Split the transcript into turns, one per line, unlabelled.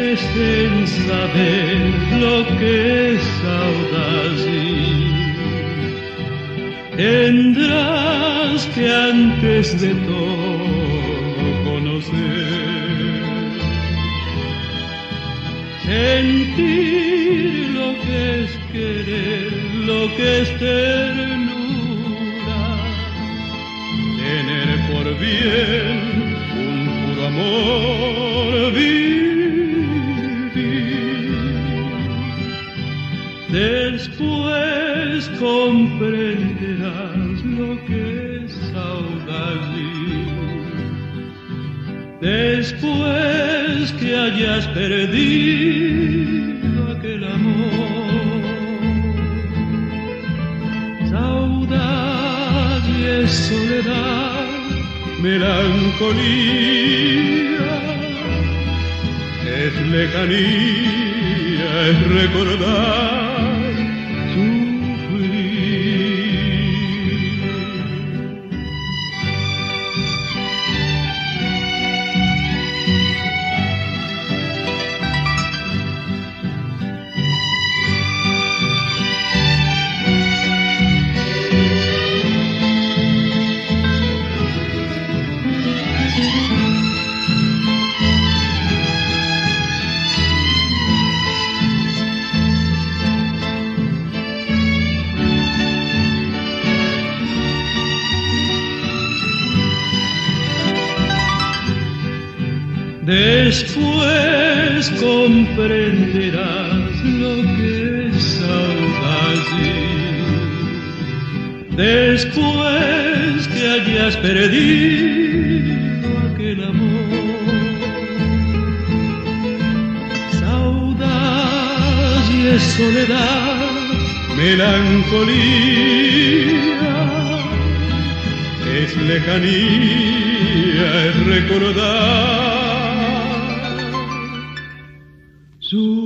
pierdes en saber lo que es saudade. Tendrás que antes de todo conocer, sentir lo que es querer, lo que es ternura, tener por bien un puro amor vivir. Después comprenderás lo que es saudade. Después que hayas perdido aquel amor, saudade es soledad, melancolía, es lejanía, es recordar. Después comprenderás lo que es saudade. Después que hayas perdido aquel amor, saudade es soledad, melancolía, es lejanía, es recordar. Sufrir.